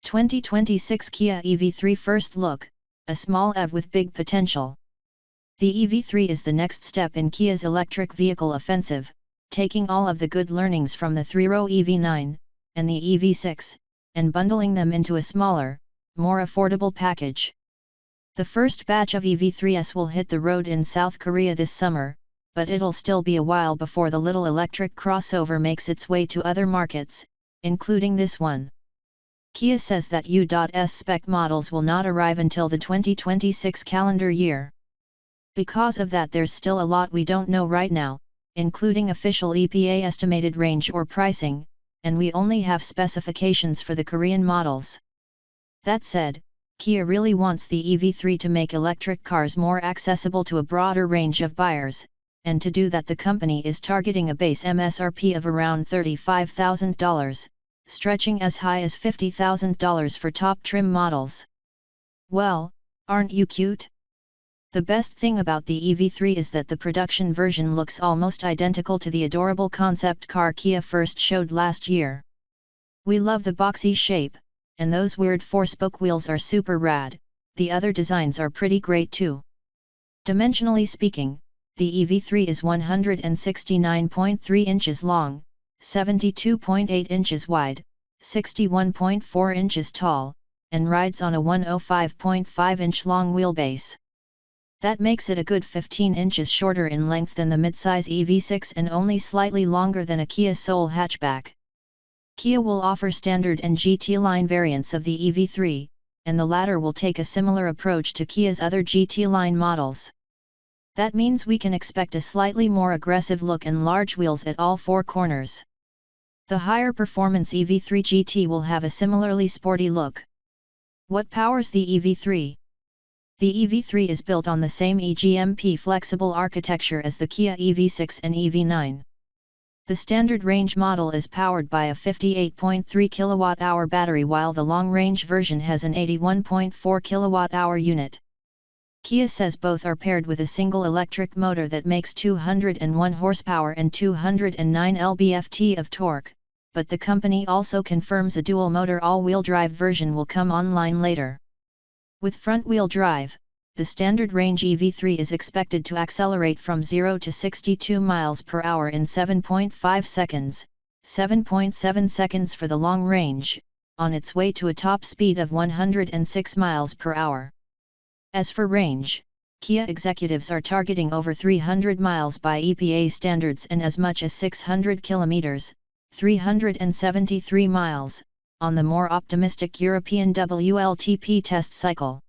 2026 Kia EV3 First Look, a small EV with big potential. The EV3 is the next step in Kia's electric vehicle offensive, taking all of the good learnings from the three-row EV9 and the EV6, and bundling them into a smaller, more affordable package. The first batch of EV3s will hit the road in South Korea this summer, but it'll still be a while before the little electric crossover makes its way to other markets, including this one. Kia says that U.S spec models will not arrive until the 2026 calendar year. Because of that, there's still a lot we don't know right now, including official EPA estimated range or pricing, and we only have specifications for the Korean models. That said, Kia really wants the EV3 to make electric cars more accessible to a broader range of buyers, and to do that the company is targeting a base MSRP of around $35,000, stretching as high as $50,000 for top trim models. Well, aren't you cute? The best thing about the EV3 is that the production version looks almost identical to the adorable concept car Kia first showed last year. We love the boxy shape, and those weird four-spoke wheels are super rad. The other designs are pretty great too. Dimensionally speaking, the EV3 is 169.3 inches long, 72.8 inches wide, 61.4 inches tall, and rides on a 105.5-inch long wheelbase. That makes it a good 15 inches shorter in length than the midsize EV6 and only slightly longer than a Kia Soul hatchback. Kia will offer standard and GT line variants of the EV3, and the latter will take a similar approach to Kia's other GT line models. That means we can expect a slightly more aggressive look and large wheels at all four corners. The higher performance EV3 GT will have a similarly sporty look. What powers the EV3? The EV3 is built on the same eGMP flexible architecture as the Kia EV6 and EV9. The standard range model is powered by a 58.3 kWh battery, while the long-range version has an 81.4 kWh unit. Kia says both are paired with a single electric motor that makes 201 horsepower and 209 lb-ft of torque, but the company also confirms a dual-motor all-wheel drive version will come online later. With front-wheel drive, the standard range EV3 is expected to accelerate from 0 to 62 miles per hour in 7.5 seconds, 7.7 seconds for the long range, on its way to a top speed of 106 miles per hour. As for range, Kia executives are targeting over 300 miles by EPA standards and as much as 600 kilometers, 373 miles, on the more optimistic European WLTP test cycle.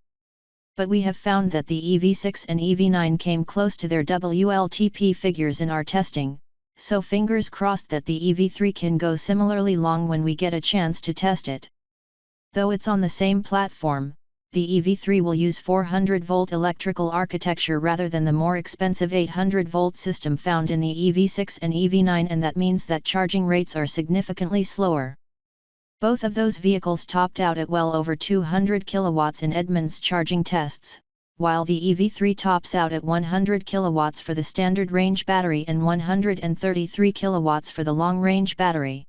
But we have found that the EV6 and EV9 came close to their WLTP figures in our testing, so fingers crossed that the EV3 can go similarly long when we get a chance to test it. Though it's on the same platform, the EV3 will use 400-volt electrical architecture rather than the more expensive 800-volt system found in the EV6 and EV9, and that means that charging rates are significantly slower. Both of those vehicles topped out at well over 200 kilowatts in Edmunds charging tests, while the EV3 tops out at 100 kilowatts for the standard range battery and 133 kilowatts for the long-range battery.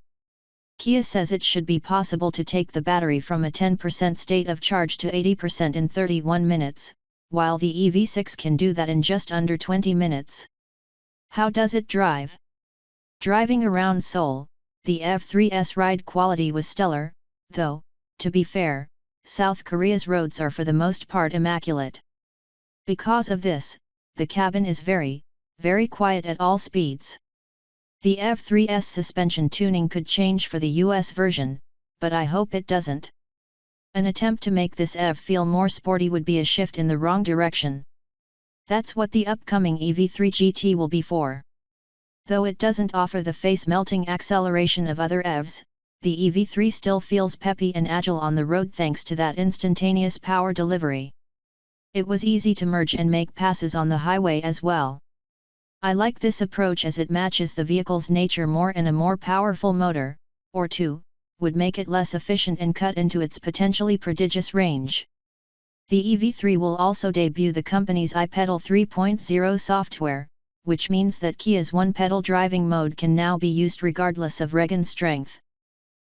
Kia says it should be possible to take the battery from a 10% state of charge to 80% in 31 minutes, while the EV6 can do that in just under 20 minutes. How does it drive? Driving around Seoul, the EV3's ride quality was stellar, though, to be fair, South Korea's roads are for the most part immaculate. Because of this, the cabin is very, very quiet at all speeds. The EV3's suspension tuning could change for the US version, but I hope it doesn't. An attempt to make this EV feel more sporty would be a shift in the wrong direction. That's what the upcoming EV3 GT will be for. Though it doesn't offer the face-melting acceleration of other EVs, the EV3 still feels peppy and agile on the road thanks to that instantaneous power delivery. It was easy to merge and make passes on the highway as well. I like this approach as it matches the vehicle's nature more, and a more powerful motor, or two, would make it less efficient and cut into its potentially prodigious range. The EV3 will also debut the company's iPedal 3.0 software, which means that Kia's one-pedal driving mode can now be used regardless of regen strength.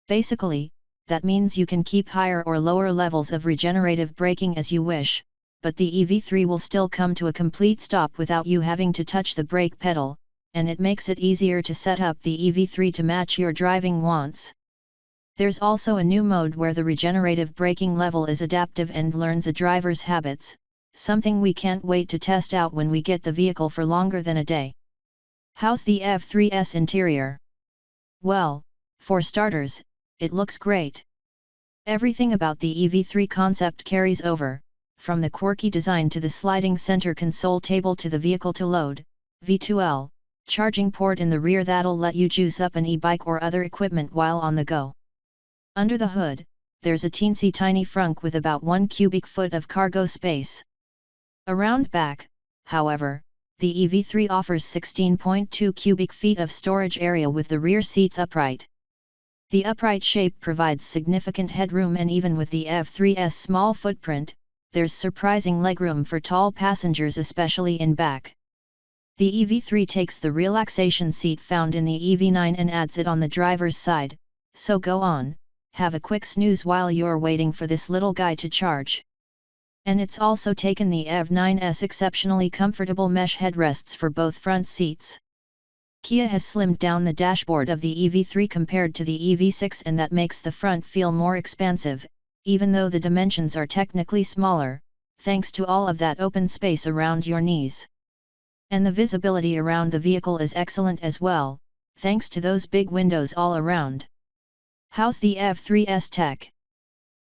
Basically, That means you can keep higher or lower levels of regenerative braking as you wish, but the EV3 will still come to a complete stop without you having to touch the brake pedal, and it makes it easier to set up the EV3 to match your driving wants. There's also a new mode where the regenerative braking level is adaptive and learns a driver's habits, something we can't wait to test out when we get the vehicle for longer than a day. How's the EV3's interior? Well, for starters, it looks great. Everything about the EV3 concept carries over, from the quirky design to the sliding center console table to the vehicle-to-load, V2L, charging port in the rear that'll let you juice up an e-bike or other equipment while on the go. Under the hood, there's a teensy tiny frunk with about 1 cubic foot of cargo space. Around back, however, the EV3 offers 16.2 cubic feet of storage area with the rear seats upright. The upright shape provides significant headroom, and even with the EV3's small footprint, there's surprising legroom for tall passengers, especially in back. The EV3 takes the relaxation seat found in the EV9 and adds it on the driver's side, so go on, have a quick snooze while you're waiting for this little guy to charge. And it's also taken the EV9's exceptionally comfortable mesh headrests for both front seats. Kia has slimmed down the dashboard of the EV3 compared to the EV6, and that makes the front feel more expansive, even though the dimensions are technically smaller, thanks to all of that open space around your knees. And the visibility around the vehicle is excellent as well, thanks to those big windows all around. How's the EV3's tech?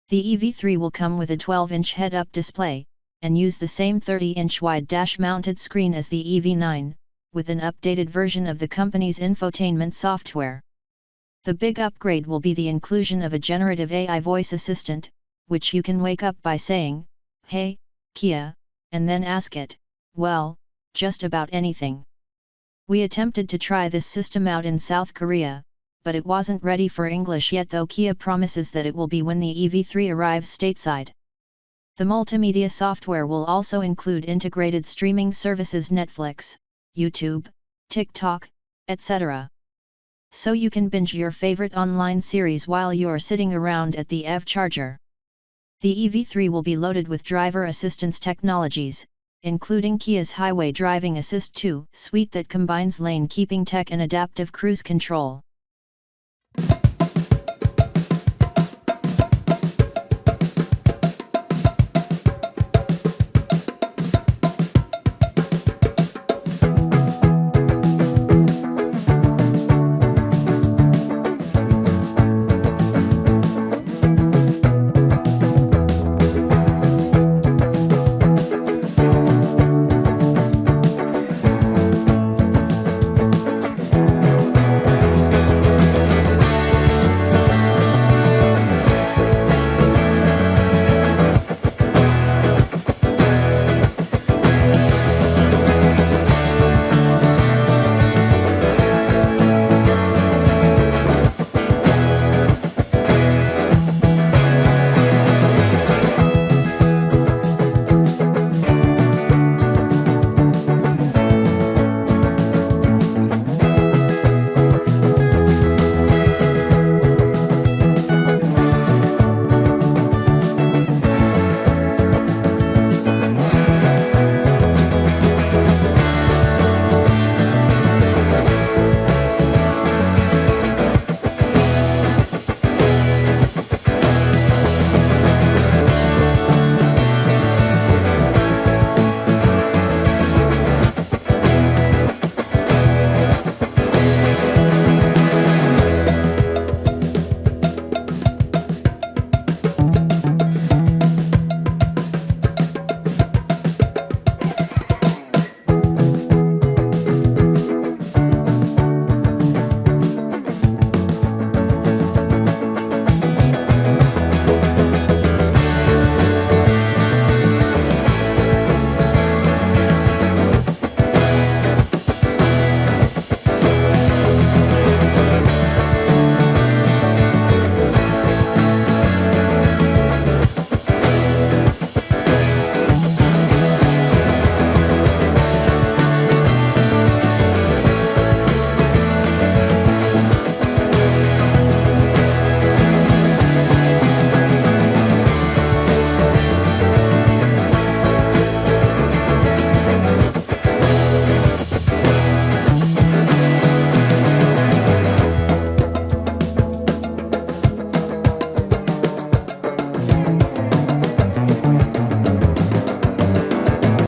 The EV3 will come with a 12-inch head-up display, and use the same 30-inch wide dash-mounted screen as the EV9, with an updated version of the company's infotainment software. The big upgrade will be the inclusion of a generative AI voice assistant, which you can wake up by saying, "Hey, Kia," and then ask it, well, just about anything. We attempted to try this system out in South Korea, but it wasn't ready for English yet, though Kia promises that it will be when the EV3 arrives stateside. The multimedia software will also include integrated streaming services Netflix, YouTube, TikTok, etc. So you can binge your favorite online series while you're sitting around at the EV charger. The EV3 will be loaded with driver assistance technologies, including Kia's Highway Driving Assist 2 suite that combines lane keeping tech and adaptive cruise control.